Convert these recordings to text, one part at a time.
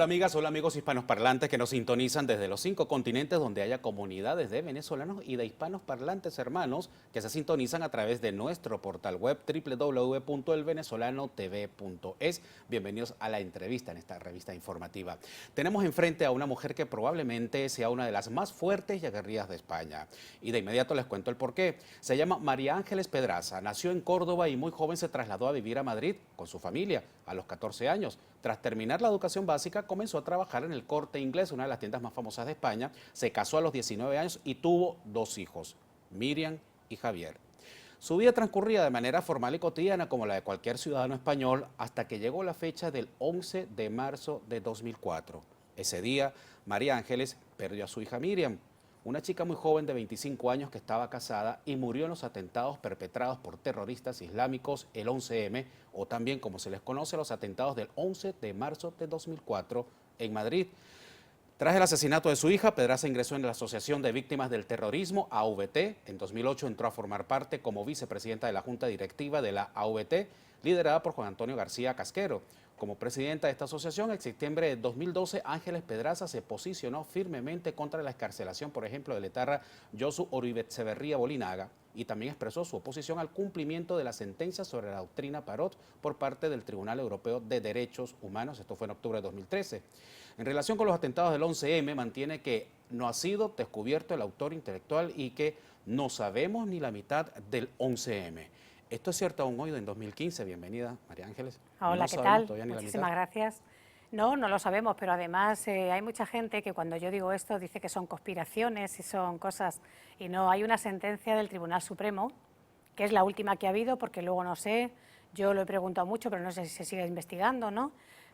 Hola amigas, hola amigos hispanosparlantes que nos sintonizan desde los 5 continentes donde haya comunidades de venezolanos y de hispanosparlantes hermanos que se sintonizan a través de nuestro portal web www.elvenezolanotv.es. Bienvenidos a la entrevista en esta revista informativa. Tenemos enfrente a una mujer que probablemente sea una de las más fuertes y aguerridas de España. Y de inmediato les cuento el porqué. Se llama María Ángeles Pedraza, nació en Córdoba y muy joven se trasladó a vivir a Madrid con su familia a los 14 años. Tras terminar la educación básica, comenzó a trabajar en el Corte Inglés, una de las tiendas más famosas de España. Se casó a los 19 años y tuvo 2 hijos, Miriam y Javier. Su vida transcurría de manera formal y cotidiana como la de cualquier ciudadano español hasta que llegó la fecha del 11 de marzo de 2004. Ese día, María Ángeles perdió a su hija Miriam, una chica muy joven de 25 años que estaba casada y murió en los atentados perpetrados por terroristas islámicos el 11M, o también como se les conoce los atentados del 11 de marzo de 2004 en Madrid. Tras el asesinato de su hija, Pedraza ingresó en la Asociación de Víctimas del Terrorismo, AVT. En 2008 entró a formar parte como vicepresidenta de la Junta Directiva de la AVT, liderada por Juan Antonio García Casquero. Como presidenta de esta asociación, en septiembre de 2012, Ángeles Pedraza se posicionó firmemente contra la excarcelación, por ejemplo, del etarra Josu Uribe-Etxeberria Bolinaga, y también expresó su oposición al cumplimiento de la sentencia sobre la doctrina Parot por parte del Tribunal Europeo de Derechos Humanos. Esto fue en octubre de 2013. En relación con los atentados del 11M, mantiene que no ha sido descubierto el autor intelectual y que no sabemos ni la mitad del 11M. Esto es cierto aún hoy, en 2015. Bienvenida, María Ángeles. Hola, ¿qué tal? Muchísimas gracias. No, no lo sabemos, pero además hay mucha gente que cuando yo digo esto dice que son conspiraciones y son cosas, y no, hay una sentencia del Tribunal Supremo, que es la última que ha habido, porque luego no sé, yo lo he preguntado mucho, pero no sé si se sigue investigando, ¿no?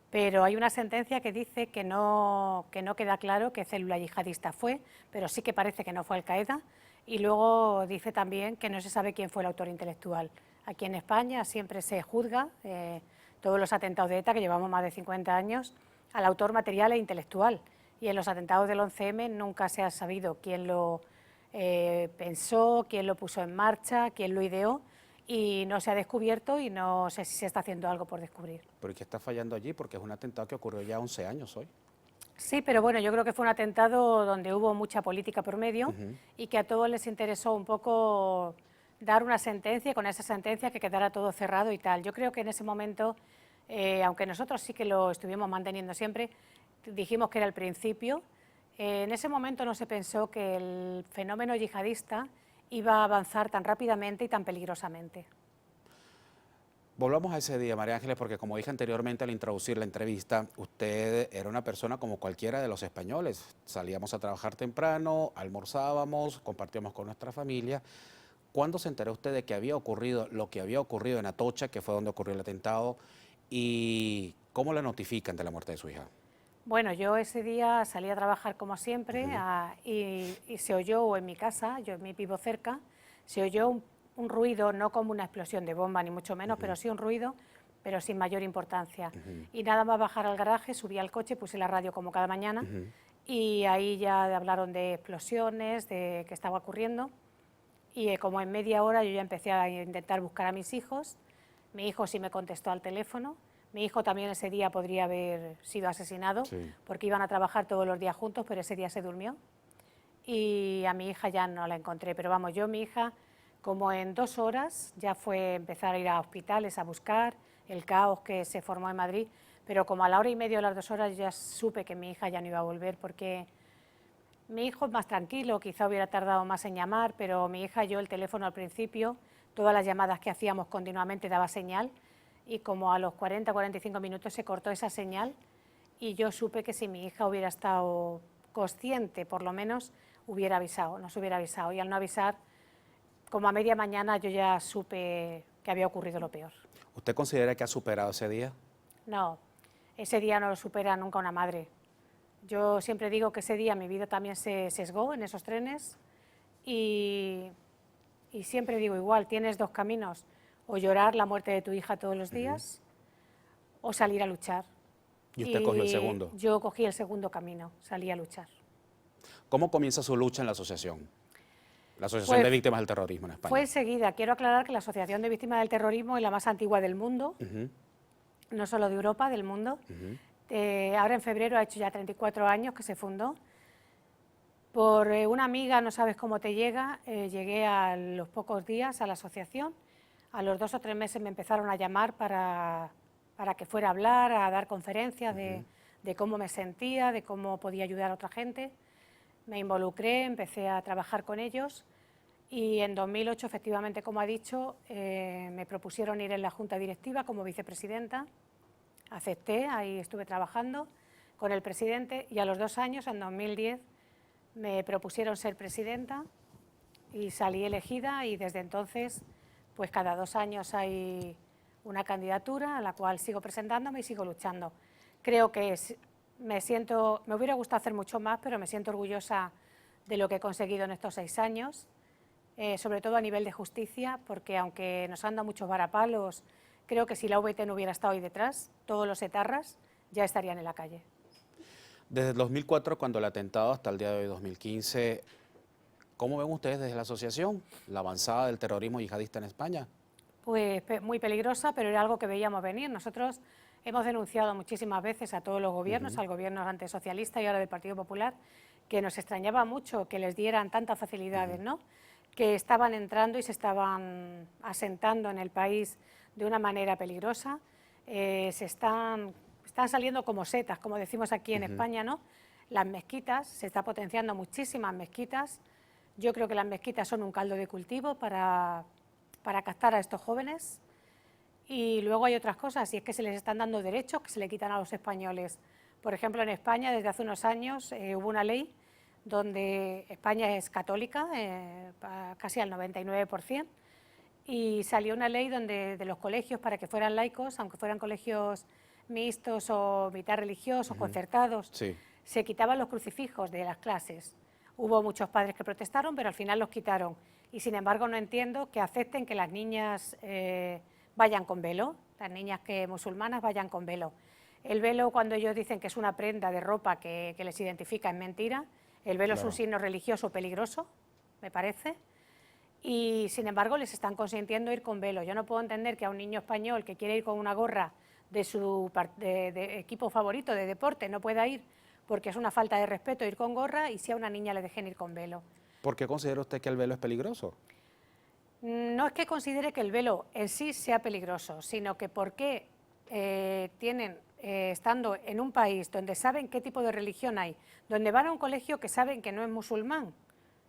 Pero hay una sentencia que dice que no queda claro qué célula yihadista fue, pero sí que parece que no fue Al-Qaeda, y luego dice también que no se sabe quién fue el autor intelectual. Aquí en España siempre se juzga todos los atentados de ETA, que llevamos más de 50 años, al autor material e intelectual. Y en los atentados del 11M nunca se ha sabido quién lo pensó, quién lo puso en marcha, quién lo ideó, y no se ha descubierto y no sé si se está haciendo algo por descubrir. ¿Pero qué está fallando allí? Porque es un atentado que ocurrió ya 11 años hoy. Sí, pero bueno, yo creo que fue un atentado donde hubo mucha política por medio y que a todos les interesó un poco dar una sentencia y con esa sentencia que quedara todo cerrado y tal. Yo creo que en ese momento, aunque nosotros sí que lo estuvimos manteniendo siempre, dijimos que era el principio, en ese momento no se pensó que el fenómeno yihadista iba a avanzar tan rápidamente y tan peligrosamente. Volvamos a ese día, María Ángeles, porque como dije anteriormente al introducir la entrevista, usted era una persona como cualquiera de los españoles. Salíamos a trabajar temprano, almorzábamos, compartíamos con nuestra familia. ¿Cuándo se enteró usted de que había ocurrido lo que había ocurrido en Atocha, que fue donde ocurrió el atentado, y cómo le notifican de la muerte de su hija? Bueno, yo ese día salí a trabajar como siempre y se oyó en mi casa, yo vivo cerca, se oyó un ruido, no como una explosión de bomba ni mucho menos, pero sí un ruido, pero sin mayor importancia. Y nada más bajar al garaje, subí al coche, puse la radio como cada mañana y ahí ya hablaron de explosiones, de qué estaba ocurriendo. Y como en media hora yo ya empecé a intentar buscar a mis hijos. Mi hijo sí me contestó al teléfono. Mi hijo también ese día podría haber sido asesinado porque iban a trabajar todos los días juntos, pero ese día se durmió. Y a mi hija ya no la encontré. Pero vamos, mi hija, como en 2 horas, ya fue empezar a ir a hospitales a buscar el caos que se formó en Madrid. Pero como a la hora y media o las 2 horas ya supe que mi hija ya no iba a volver porque mi hijo es más tranquilo, quizá hubiera tardado más en llamar, pero mi hija, yo el teléfono al principio, todas las llamadas que hacíamos continuamente daba señal y como a los 40-45 minutos se cortó esa señal y yo supe que si mi hija hubiera estado consciente, por lo menos hubiera avisado, nos hubiera avisado. Y al no avisar, como a media mañana yo ya supe que había ocurrido lo peor. ¿Usted considera que ha superado ese día? No, ese día no lo supera nunca una madre. Yo siempre digo que ese día mi vida también se sesgó en esos trenes y siempre digo igual, tienes 2 caminos, o llorar la muerte de tu hija todos los días o salir a luchar. ¿Y usted cogió el segundo? Yo cogí el segundo camino, salí a luchar. ¿Cómo comienza su lucha en la asociación? La Asociación de Víctimas del Terrorismo en España. Fue enseguida. Quiero aclarar que la Asociación de Víctimas del Terrorismo es la más antigua del mundo, no solo de Europa, del mundo. Ahora en febrero ha hecho ya 34 años que se fundó. Por una amiga, no sabes cómo te llega, llegué a los pocos días a la asociación. A los 2 o 3 meses me empezaron a llamar para que fuera a hablar, a dar conferencias de cómo me sentía, de cómo podía ayudar a otra gente. Me involucré, empecé a trabajar con ellos y en 2008, efectivamente, como ha dicho, me propusieron ir en la junta directiva como vicepresidenta. Acepté, ahí estuve trabajando con el presidente y a los 2 años, en 2010, me propusieron ser presidenta y salí elegida y desde entonces, pues cada 2 años hay una candidatura a la cual sigo presentándome y sigo luchando. Creo que me hubiera gustado hacer mucho más, pero me siento orgullosa de lo que he conseguido en estos 6 años, sobre todo a nivel de justicia, porque aunque nos han dado muchos varapalos, creo que si la VT no hubiera estado ahí detrás, todos los etarras ya estarían en la calle. Desde el 2004, cuando el atentado, hasta el día de hoy, 2015, ¿cómo ven ustedes desde la asociación la avanzada del terrorismo yihadista en España? Pues muy peligrosa, pero era algo que veíamos venir. Nosotros hemos denunciado muchísimas veces a todos los gobiernos, al gobierno antes socialista y ahora del Partido Popular, que nos extrañaba mucho que les dieran tantas facilidades, ¿no? Que estaban entrando y se estaban asentando en el país de una manera peligrosa. Están saliendo como setas, como decimos aquí en España, ¿no? Las mezquitas, se está potenciando muchísimas mezquitas. Yo creo que las mezquitas son un caldo de cultivo para captar a estos jóvenes. Y luego hay otras cosas, y es que se les están dando derechos que se le quitan a los españoles. Por ejemplo, en España, desde hace unos años, hubo una ley donde España es católica, casi al 99%, y salió una ley donde de los colegios, para que fueran laicos, aunque fueran colegios mixtos o mitad religiosos, concertados, se quitaban los crucifijos de las clases. Hubo muchos padres que protestaron, pero al final los quitaron. Y sin embargo no entiendo que acepten que las niñas vayan con velo, las niñas musulmanas vayan con velo. El velo, cuando ellos dicen que es una prenda de ropa que les identifica, es mentira. El velo es un signo religioso peligroso, me parece. Y sin embargo les están consintiendo ir con velo. Yo no puedo entender que a un niño español que quiere ir con una gorra de su de equipo favorito de deporte no pueda ir, porque es una falta de respeto ir con gorra, y si a una niña le dejen ir con velo. ¿Por qué considera usted que el velo es peligroso? No es que considere que el velo en sí sea peligroso, sino que porque estando en un país donde saben qué tipo de religión hay, donde van a un colegio que saben que no es musulmán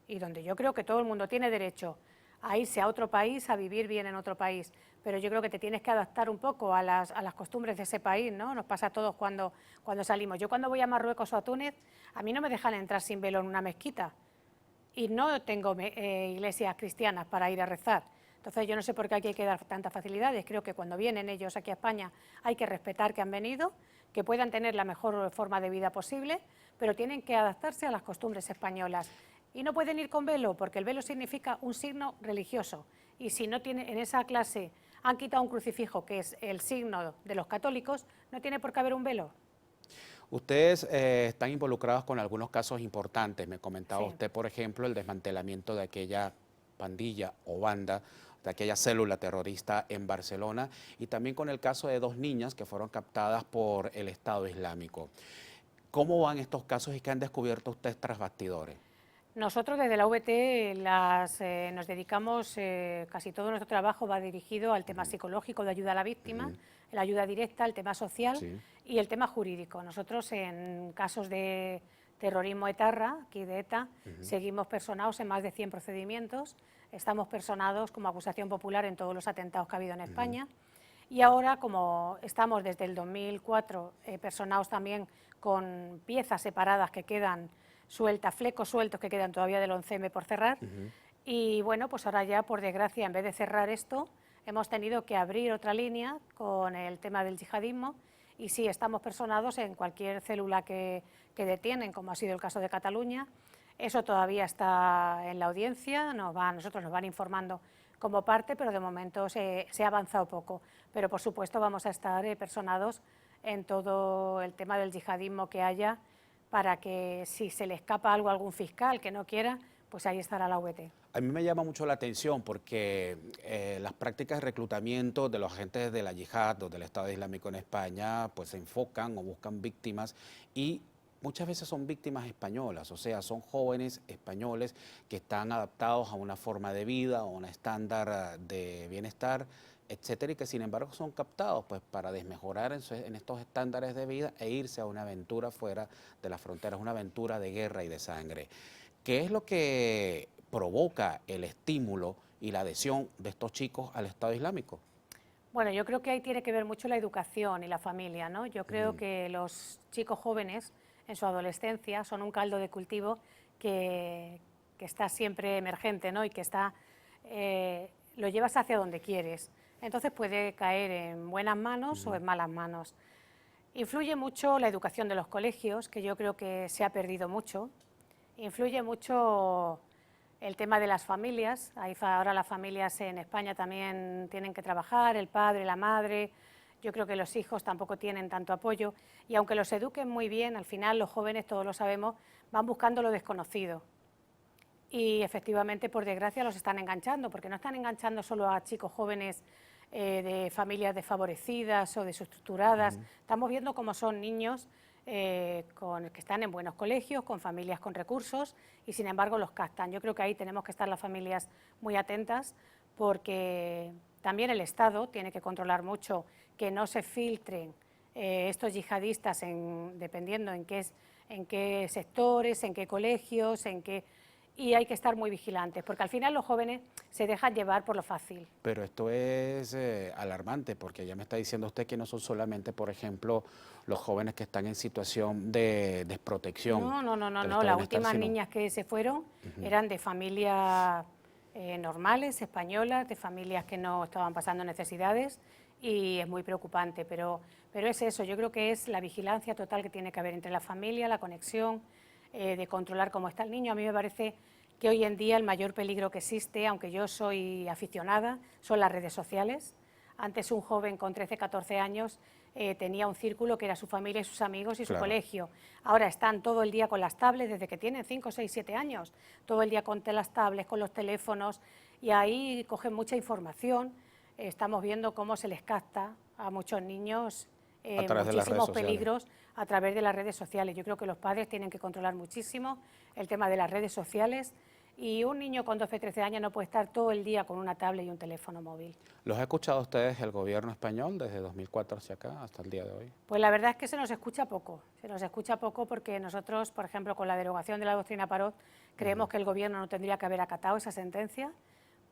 y donde yo creo que todo el mundo tiene derecho a irse a otro país, a vivir bien en otro país, pero yo creo que te tienes que adaptar un poco a las costumbres de ese país, ¿no? Nos pasa a todos cuando salimos. Yo cuando voy a Marruecos o a Túnez, a mí no me dejan entrar sin velo en una mezquita y no tengo iglesias cristianas para ir a rezar. Entonces yo no sé por qué aquí hay que dar tantas facilidades. Creo que cuando vienen ellos aquí a España hay que respetar que han venido, que puedan tener la mejor forma de vida posible, pero tienen que adaptarse a las costumbres españolas. Y no pueden ir con velo, porque el velo significa un signo religioso. Y si no tiene, en esa clase han quitado un crucifijo, que es el signo de los católicos, no tiene por qué haber un velo. Ustedes están involucrados con algunos casos importantes. Me comentaba Sí. usted, por ejemplo, el desmantelamiento de aquella pandilla o banda, de aquella célula terrorista en Barcelona, y también con el caso de 2 niñas que fueron captadas por el Estado Islámico. ¿Cómo van estos casos y qué han descubierto ustedes tras bastidores? Nosotros desde la VT nos dedicamos, casi todo nuestro trabajo va dirigido al tema psicológico de ayuda a la víctima, la ayuda directa, el tema social y el tema jurídico. Nosotros en casos de terrorismo etarra, aquí de ETA, seguimos personados en más de 100 procedimientos, estamos personados como acusación popular en todos los atentados que ha habido en España, y ahora, como estamos desde el 2004 personados también con piezas separadas que quedan sueltas, flecos sueltos que quedan todavía del 11M por cerrar, y bueno, pues ahora ya, por desgracia, en vez de cerrar esto, hemos tenido que abrir otra línea con el tema del yihadismo, y sí, estamos personados en cualquier célula que detienen, como ha sido el caso de Cataluña. Eso todavía está en la audiencia, nosotros nos van informando como parte, pero de momento se ha avanzado poco. Pero por supuesto vamos a estar personados en todo el tema del yihadismo que haya, para que si se le escapa algo a algún fiscal que no quiera, pues ahí estará la VT. A mí me llama mucho la atención porque las prácticas de reclutamiento de los agentes de la yihad o del Estado Islámico en España pues se enfocan o buscan víctimas y muchas veces son víctimas españolas, o sea, son jóvenes españoles que están adaptados a una forma de vida, a un estándar de bienestar, etcétera, y que sin embargo son captados pues para desmejorar en estos estándares de vida e irse a una aventura fuera de las fronteras, una aventura de guerra y de sangre. ¿Qué es lo que provoca el estímulo y la adhesión de estos chicos al Estado Islámico? Bueno, yo creo que ahí tiene que ver mucho la educación y la familia, ¿no? Yo creo Ujú. que los chicos jóvenes en su adolescencia son un caldo de cultivo que, que está siempre emergente, ¿no? Y que está, lo llevas hacia donde quieres. Entonces puede caer en buenas manos o en malas manos. Influye mucho la educación de los colegios, que yo creo que se ha perdido mucho. Influye mucho el tema de las familias. Ahora las familias en España también tienen que trabajar, el padre, la madre. Yo creo que los hijos tampoco tienen tanto apoyo. Y aunque los eduquen muy bien, al final los jóvenes, todos lo sabemos, van buscando lo desconocido. Y efectivamente, por desgracia, los están enganchando, porque no están enganchando solo a chicos jóvenes de familias desfavorecidas o desestructuradas. Estamos viendo cómo son niños que están en buenos colegios, con familias con recursos, y sin embargo los captan. Yo creo que ahí tenemos que estar las familias muy atentas, porque también el Estado tiene que controlar mucho que no se filtren estos yihadistas dependiendo en qué sectores, en qué colegios, y hay que estar muy vigilantes, porque al final los jóvenes se dejan llevar por lo fácil. Pero esto es alarmante porque ya me está diciendo usted que no son solamente, por ejemplo, los jóvenes que están en situación de desprotección No, no, no, no, del no. estado de Las bienestar, últimas sino... niñas que se fueron eran de familias normales, españolas, de familias que no estaban pasando necesidades, y es muy preocupante, pero es eso. Yo creo que es la vigilancia total que tiene que haber entre la familia, la conexión, de controlar cómo está el niño. A mí me parece que hoy en día el mayor peligro que existe, aunque yo soy aficionada, son las redes sociales. Antes un joven con 13, 14 años tenía un círculo que era su familia y sus amigos y su Claro. colegio. Ahora están todo el día con las tablets desde que tienen 5, 6, 7 años, todo el día con las tablets, con los teléfonos, y ahí cogen mucha información. Estamos viendo cómo se les capta a muchos niños A través de las redes muchísimos sociales. peligros a través de las redes sociales. Yo creo que los padres tienen que controlar muchísimo el tema de las redes sociales, y un niño con 12, 13 años no puede estar todo el día con una tablet y un teléfono móvil. ¿Los ha escuchado ustedes el gobierno español desde 2004 hacia acá, hasta el día de hoy? Pues la verdad es que se nos escucha poco porque nosotros, por ejemplo, con la derogación de la doctrina Parot, creemos que el Gobierno no tendría que haber acatado esa sentencia,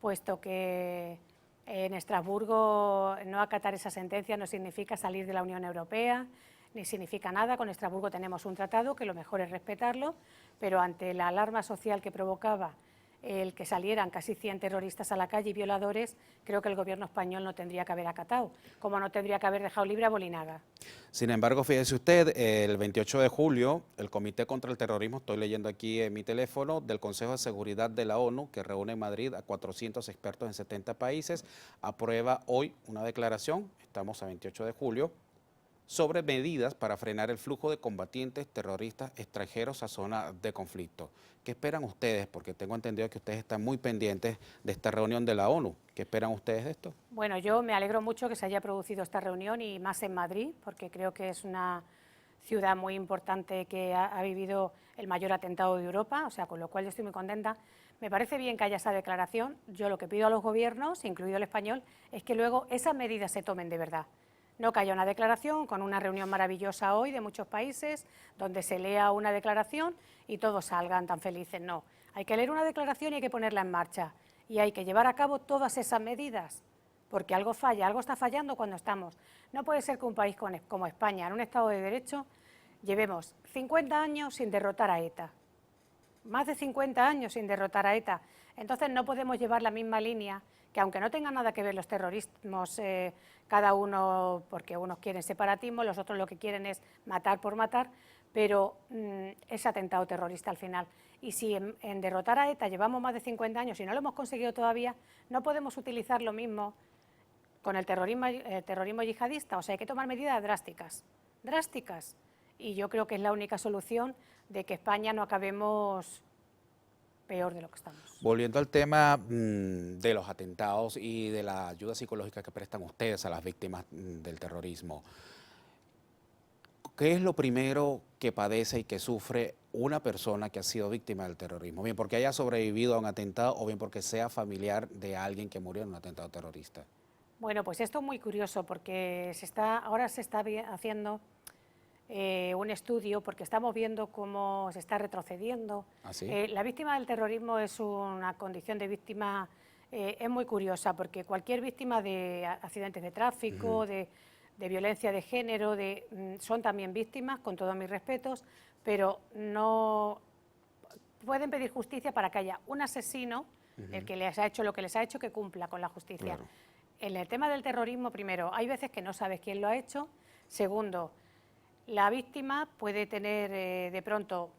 puesto que en Estrasburgo no acatar esa sentencia no significa salir de la Unión Europea, ni significa nada. Con Estrasburgo tenemos un tratado que lo mejor es respetarlo, pero ante la alarma social que provocaba el que salieran casi 100 terroristas a la calle y violadores, creo que el Gobierno español no tendría que haber acatado, como no tendría que haber dejado libre a Bolinaga. Sin embargo, fíjese usted, el 28 de julio, el Comité contra el Terrorismo, estoy leyendo aquí en mi teléfono, del Consejo de Seguridad de la ONU, que reúne en Madrid a 400 expertos en 70 países, aprueba hoy una declaración, estamos a 28 de julio, sobre medidas para frenar el flujo de combatientes terroristas extranjeros a zonas de conflicto. ¿Qué esperan ustedes? Porque tengo entendido que ustedes están muy pendientes de esta reunión de la ONU. ¿Qué esperan ustedes de esto? Bueno, yo me alegro mucho que se haya producido esta reunión, y más en Madrid, porque creo que es una ciudad muy importante que ha vivido el mayor atentado de Europa, o sea, con lo cual yo estoy muy contenta. Me parece bien que haya esa declaración. Yo lo que pido a los gobiernos, incluido el español, es que luego esas medidas se tomen de verdad. No que haya una declaración con una reunión maravillosa hoy de muchos países, donde se lea una declaración y todos salgan tan felices. No, hay que leer una declaración y hay que ponerla en marcha. Y hay que llevar a cabo todas esas medidas, porque algo falla, algo está fallando cuando estamos. No puede ser que un país como España, en un Estado de Derecho, llevemos 50 años sin derrotar a ETA. Más de 50 años sin derrotar a ETA. Entonces no podemos llevar la misma línea, que aunque no tengan nada que ver los terrorismos, cada uno, porque unos quieren separatismo, los otros lo que quieren es matar por matar, pero es atentado terrorista al final. Y si en derrotar a ETA llevamos más de 50 años y no lo hemos conseguido todavía, no podemos utilizar lo mismo con el terrorismo yihadista. O sea, hay que tomar medidas drásticas, y yo creo que es la única solución de que España no acabemos peor de lo que estamos. Volviendo al tema de los atentados y de la ayuda psicológica que prestan ustedes a las víctimas del terrorismo, ¿qué es lo primero que padece y que sufre una persona que ha sido víctima del terrorismo? Bien porque haya sobrevivido a un atentado o bien porque sea familiar de alguien que murió en un atentado terrorista. Bueno, pues esto es muy curioso porque ahora se está haciendo un estudio porque estamos viendo cómo se está retrocediendo. ¿Ah, sí? La víctima del terrorismo es una condición de víctima, es muy curiosa porque cualquier víctima de accidentes de tráfico, de violencia de género, son también víctimas, con todos mis respetos, pero no pueden pedir justicia para que haya un asesino, el que les ha hecho lo que les ha hecho, que cumpla con la justicia. Claro. En el tema del terrorismo, primero, hay veces que no sabes quién lo ha hecho. Segundo, la víctima puede tener de pronto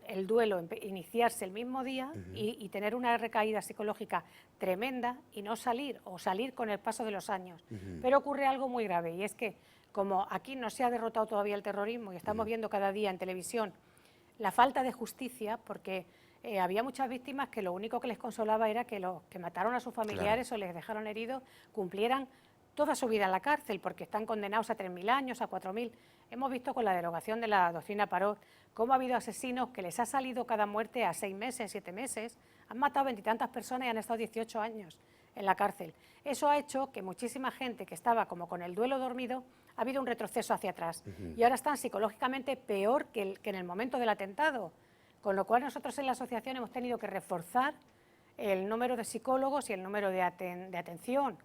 el duelo, iniciarse el mismo día y tener una recaída psicológica tremenda y no salir, o salir con el paso de los años. Pero ocurre algo muy grave y es que como aquí no se ha derrotado todavía el terrorismo y estamos viendo cada día en televisión la falta de justicia, porque había muchas víctimas que lo único que les consolaba era que los que mataron a sus familiares o les dejaron heridos cumplieran toda su vida en la cárcel, porque están condenados a 3.000 años, a 4.000. Hemos visto con la derogación de la doctrina Parot cómo ha habido asesinos que les ha salido cada muerte a 6 meses, 7 meses, han matado 20 y tantas personas y han estado 18 años en la cárcel. Eso ha hecho que muchísima gente que estaba como con el duelo dormido, ha habido un retroceso hacia atrás y ahora están psicológicamente peor que en el momento del atentado, con lo cual nosotros en la asociación hemos tenido que reforzar el número de psicólogos y el número de atención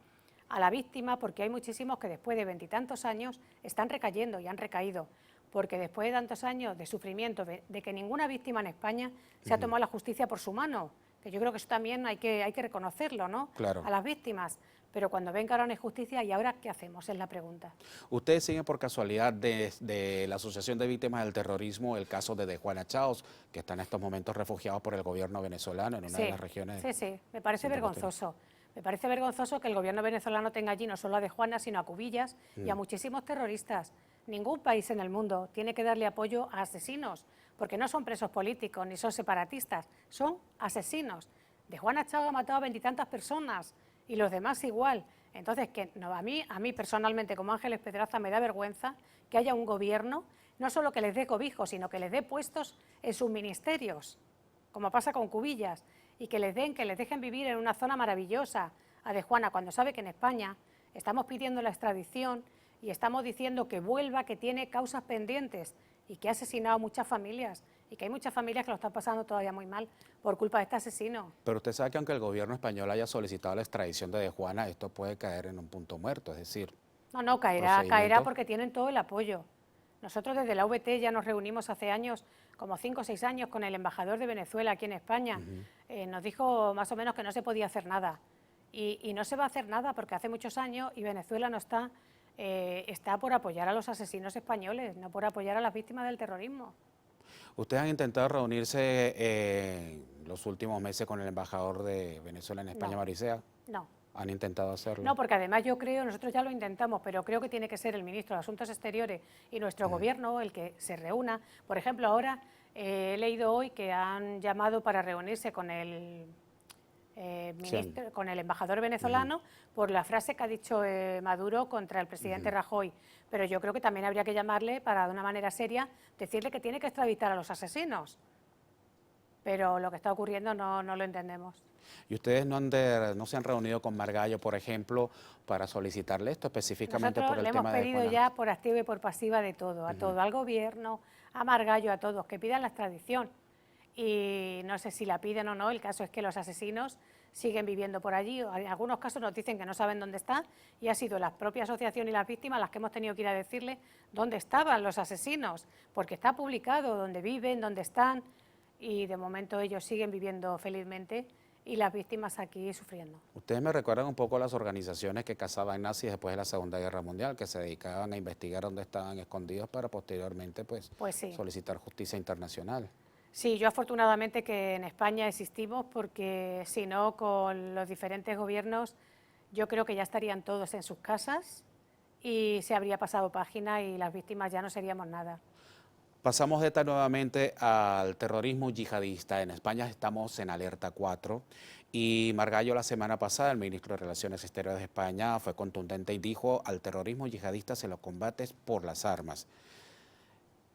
a la víctima, porque hay muchísimos que después de 20 y tantos años están recayendo y han recaído, porque después de tantos años de sufrimiento, de que ninguna víctima en España se ha tomado la justicia por su mano, que yo creo que eso también hay que reconocerlo, ¿no? Claro. A las víctimas. Pero cuando ven que ahora no hay justicia, ¿y ahora qué hacemos? Es la pregunta. ¿Ustedes siguen por casualidad de la Asociación de Víctimas del Terrorismo el caso de Juana Chaos, que está en estos momentos refugiado por el gobierno venezolano en una de las regiones? Sí, me parece vergonzoso. Me parece vergonzoso que el gobierno venezolano tenga allí no solo a De Juana, sino a Cubillas y a muchísimos terroristas. Ningún país en el mundo tiene que darle apoyo a asesinos, porque no son presos políticos ni son separatistas, son asesinos. De Juana Chaos ha matado a 20 y tantas personas y los demás igual. Entonces, a mí personalmente, como Ángeles Pedraza, me da vergüenza que haya un gobierno, no solo que les dé cobijo, sino que les dé puestos en sus ministerios, como pasa con Cubillas, y que les dejen vivir en una zona maravillosa a De Juana, cuando sabe que en España estamos pidiendo la extradición y estamos diciendo que vuelva, que tiene causas pendientes y que ha asesinado a muchas familias y que hay muchas familias que lo están pasando todavía muy mal por culpa de este asesino. Pero usted sabe que aunque el gobierno español haya solicitado la extradición de Juana, esto puede caer en un punto muerto, es decir... No, caerá porque tienen todo el apoyo. Nosotros desde la VT ya nos reunimos hace años, como 5 o 6 años, con el embajador de Venezuela aquí en España. Nos dijo más o menos que no se podía hacer nada. Y no se va a hacer nada porque hace muchos años y Venezuela no está por apoyar a los asesinos españoles, no por apoyar a las víctimas del terrorismo. ¿Ustedes han intentado reunirse los últimos meses con el embajador de Venezuela en España, Maricea? No. ¿Han intentado hacerlo? No, porque además yo creo, nosotros ya lo intentamos, pero creo que tiene que ser el ministro de Asuntos Exteriores y nuestro gobierno el que se reúna. Por ejemplo, ahora he leído hoy que han llamado para reunirse con el con el embajador venezolano por la frase que ha dicho Maduro contra el presidente Rajoy. Pero yo creo que también habría que llamarle para, de una manera seria, decirle que tiene que extraditar a los asesinos. Pero lo que está ocurriendo no lo entendemos. ¿Y ustedes no se han reunido con Margallo, por ejemplo, para solicitarle esto específicamente por el tema de Nosotros le hemos pedido ya por activa y por pasiva de todo, a todo, al gobierno, a Margallo, a todos, que pidan la extradición. Y no sé si la piden o no, el caso es que los asesinos siguen viviendo por allí. En algunos casos nos dicen que no saben dónde están y ha sido la propia asociación y las víctimas las que hemos tenido que ir a decirle dónde estaban los asesinos, porque está publicado dónde viven, dónde están, y de momento ellos siguen viviendo felizmente y las víctimas aquí sufriendo. Ustedes me recuerdan un poco a las organizaciones que cazaban nazis después de la Segunda Guerra Mundial, que se dedicaban a investigar dónde estaban escondidos para posteriormente pues sí, solicitar justicia internacional. Sí, yo afortunadamente que en España existimos, porque si no, con los diferentes gobiernos yo creo que ya estarían todos en sus casas y se habría pasado página y las víctimas ya no seríamos nada. Pasamos de esta nuevamente al terrorismo yihadista. En España estamos en alerta 4 y Margallo la semana pasada, el ministro de Relaciones Exteriores de España, fue contundente y dijo al terrorismo yihadista se lo combate por las armas.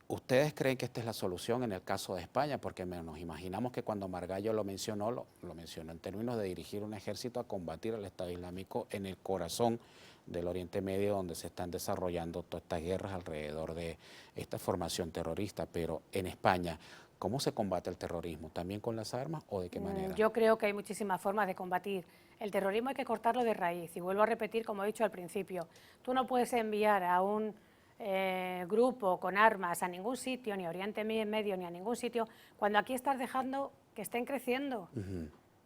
¿Ustedes creen que esta es la solución en el caso de España? Porque nos imaginamos que cuando Margallo lo mencionó en términos de dirigir un ejército a combatir al Estado Islámico en el corazón del Oriente Medio, donde se están desarrollando todas estas guerras alrededor de esta formación terrorista. Pero en España, ¿cómo se combate el terrorismo? ¿También con las armas o de qué manera? Yo creo que hay muchísimas formas de combatir el terrorismo, hay que cortarlo de raíz. Y vuelvo a repetir, como he dicho al principio, tú no puedes enviar a un grupo con armas a ningún sitio, ni a Oriente Medio, ni a ningún sitio, cuando aquí estás dejando que estén creciendo.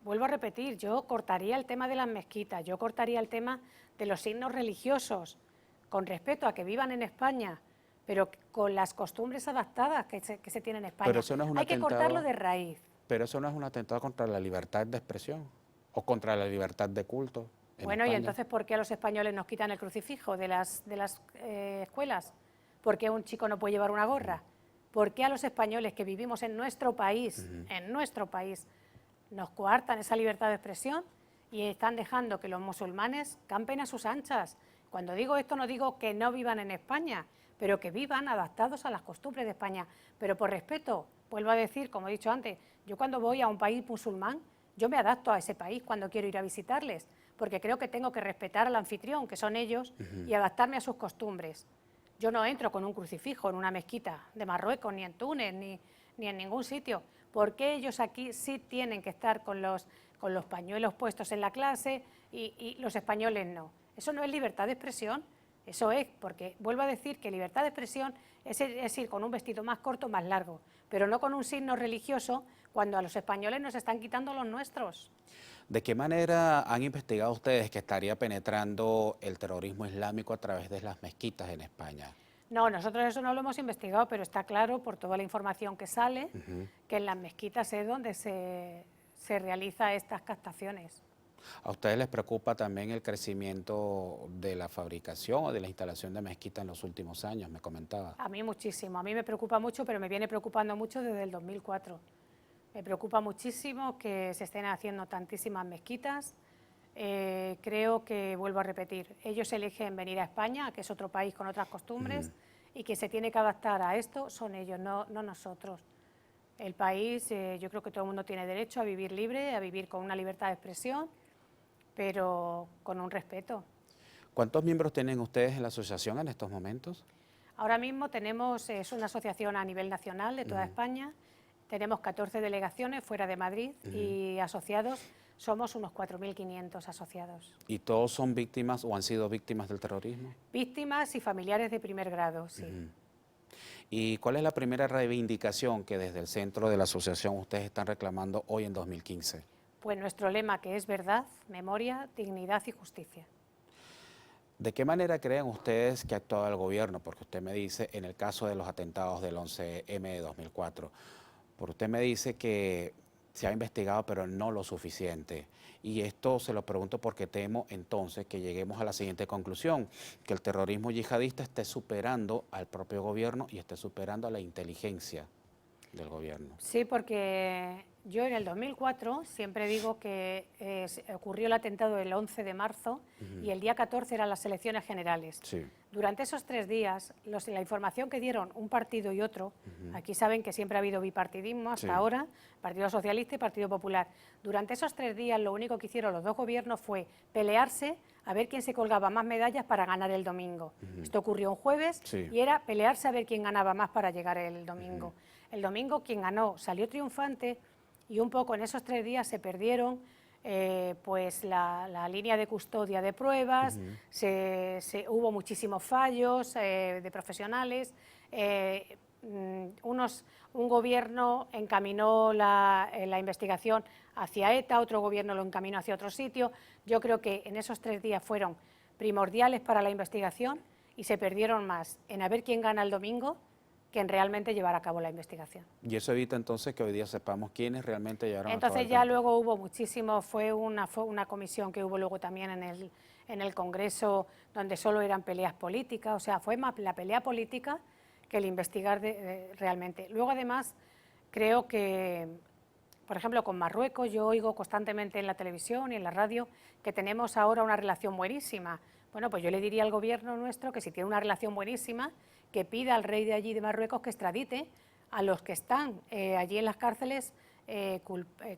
Vuelvo a repetir, yo cortaría el tema de las mezquitas, yo cortaría el tema de los signos religiosos, con respeto a que vivan en España, pero con las costumbres adaptadas que se tienen en España. Pero eso no es un hay que atentado, cortarlo de raíz. pero eso no es un atentado contra la libertad de expresión o contra la libertad de culto. Bueno, y entonces, ¿por qué a los españoles nos quitan el crucifijo de las escuelas? ¿Por qué un chico no puede llevar una gorra? ¿Por qué a los españoles que vivimos en nuestro país, nos coartan esa libertad de expresión y están dejando que los musulmanes campen a sus anchas? Cuando digo esto no digo que no vivan en España, pero que vivan adaptados a las costumbres de España. Pero por respeto, vuelvo a decir, como he dicho antes, yo cuando voy a un país musulmán, yo me adapto a ese país cuando quiero ir a visitarles, porque creo que tengo que respetar al anfitrión, que son ellos, y adaptarme a sus costumbres. Yo no entro con un crucifijo en una mezquita de Marruecos, ni en Túnez, ni en ningún sitio. ¿Por qué ellos aquí sí tienen que estar con los pañuelos puestos en la clase y los españoles no? Eso no es libertad de expresión, eso es, porque vuelvo a decir que libertad de expresión es ir con un vestido más corto, más largo, pero no con un signo religioso cuando a los españoles nos están quitando los nuestros. ¿De qué manera han investigado ustedes que estaría penetrando el terrorismo islámico a través de las mezquitas en España? No, nosotros eso no lo hemos investigado, pero está claro por toda la información que sale que en las mezquitas es donde se realizan estas captaciones. ¿A ustedes les preocupa también el crecimiento de la fabricación o de la instalación de mezquitas en los últimos años, me comentaba? A mí muchísimo, a mí me preocupa mucho, pero me viene preocupando mucho desde el 2004. Me preocupa muchísimo que se estén haciendo tantísimas mezquitas. Creo que, vuelvo a repetir, ellos eligen venir a España, que es otro país con otras costumbres, y que se tiene que adaptar a esto son ellos, no nosotros. El país, yo creo que todo el mundo tiene derecho a vivir libre, a vivir con una libertad de expresión, pero con un respeto. ¿Cuántos miembros tienen ustedes en la asociación en estos momentos? Ahora mismo tenemos, es una asociación a nivel nacional de toda España, tenemos 14 delegaciones fuera de Madrid y asociados, somos unos 4.500 asociados. ¿Y todos son víctimas o han sido víctimas del terrorismo? Víctimas y familiares de primer grado, sí. ¿Y cuál es la primera reivindicación que desde el centro de la asociación ustedes están reclamando hoy en 2015? Pues nuestro lema, que es verdad, memoria, dignidad y justicia. ¿De qué manera creen ustedes que ha actuado el gobierno? Porque usted me dice, en el caso de los atentados del 11M de 2004, porque usted me dice que se ha investigado, pero no lo suficiente. Y esto se lo pregunto porque temo entonces que lleguemos a la siguiente conclusión, que el terrorismo yihadista esté superando al propio gobierno y esté superando a la inteligencia del gobierno. Sí, porque yo en el 2004 siempre digo que ocurrió el atentado del 11 de marzo y el día 14 eran las elecciones generales. Sí. Durante esos 3 días, la información que dieron un partido y otro, aquí saben que siempre ha habido bipartidismo hasta ahora, Partido Socialista y Partido Popular. Durante esos 3 días lo único que hicieron los dos gobiernos fue pelearse a ver quién se colgaba más medallas para ganar el domingo. Esto ocurrió un jueves y era pelearse a ver quién ganaba más para llegar el domingo. El domingo quien ganó salió triunfante y un poco en esos 3 días se perdieron pues la línea de custodia de pruebas, hubo muchísimos fallos de profesionales, un gobierno encaminó la investigación hacia ETA, otro gobierno lo encaminó hacia otro sitio. Yo creo que en esos 3 días fueron primordiales para la investigación y se perdieron más en a ver quién gana el domingo que en realmente llevar a cabo la investigación. Y eso evita entonces que hoy día sepamos quiénes realmente llevaron entonces a cabo el ya atentado. luego hubo muchísimo, fue una comisión que hubo luego también en el Congreso donde solo eran peleas políticas, o sea, fue más la pelea política el investigar realmente. Luego, además, creo que, por ejemplo, con Marruecos, yo oigo constantemente en la televisión y en la radio que tenemos ahora una relación buenísima. Bueno, pues yo le diría al gobierno nuestro que si tiene una relación buenísima, que pida al rey de allí de Marruecos que extradite a los que están allí en las cárceles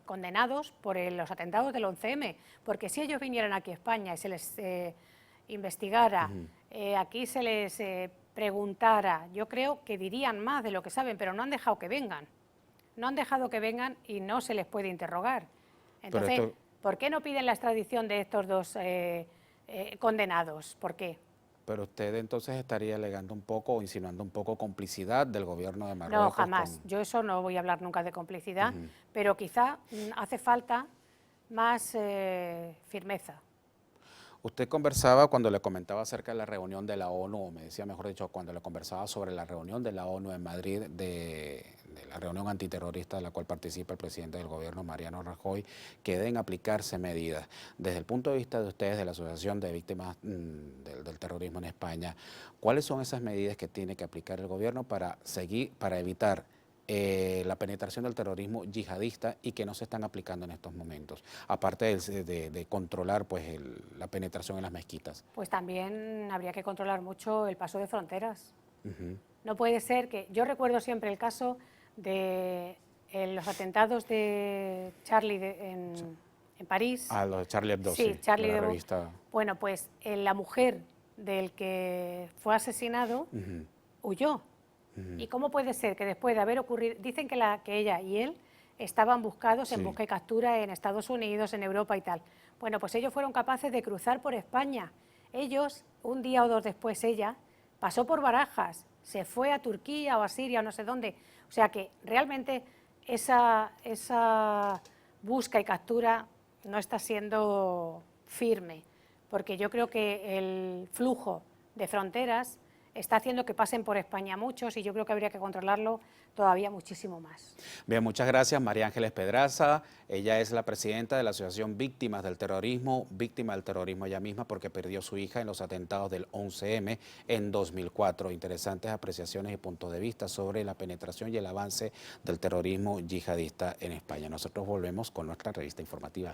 condenados por los atentados del 11M, porque si ellos vinieran aquí a España y se les investigara, aquí se les preguntara, yo creo que dirían más de lo que saben, pero no han dejado que vengan. No han dejado que vengan y no se les puede interrogar. Entonces, ¿por qué no piden la extradición de estos dos condenados? ¿Por qué? Pero usted entonces estaría alegando un poco o insinuando un poco complicidad del gobierno de Marruecos. No, jamás. Yo eso no voy a hablar nunca de complicidad, pero quizá hace falta más firmeza. Usted conversaba cuando le comentaba acerca de la reunión de la ONU, o me decía, mejor dicho, cuando le conversaba sobre la reunión de la ONU en Madrid, de la reunión antiterrorista de la cual participa el presidente del gobierno, Mariano Rajoy, que deben aplicarse medidas. Desde el punto de vista de ustedes, de la Asociación de Víctimas del Terrorismo en España, ¿cuáles son esas medidas que tiene que aplicar el gobierno para evitar la penetración del terrorismo yihadista y que no se están aplicando en estos momentos, aparte de controlar pues, la penetración en las mezquitas? Pues también habría que controlar mucho el paso de fronteras. No puede ser que... Yo recuerdo siempre el caso de los atentados de Charlie en París. Ah, los de Charlie Hebdo, sí, Charlie de la Hebdo. Revista. Bueno, pues la mujer del que fue asesinado huyó. ¿Y cómo puede ser que después de haber ocurrido, dicen que ella y él estaban buscados en busca y captura en Estados Unidos, en Europa y tal? Bueno, pues ellos fueron capaces de cruzar por España. Ellos, un día o dos después, ella pasó por Barajas, se fue a Turquía o a Siria o no sé dónde. O sea que realmente esa busca y captura no está siendo firme, porque yo creo que el flujo de fronteras está haciendo que pasen por España muchos y yo creo que habría que controlarlo todavía muchísimo más. Bien, muchas gracias, María Ángeles Pedraza. Ella es la presidenta de la Asociación Víctima del Terrorismo ella misma porque perdió su hija en los atentados del 11M en 2004. Interesantes apreciaciones y puntos de vista sobre la penetración y el avance del terrorismo yihadista en España. Nosotros volvemos con nuestra revista informativa.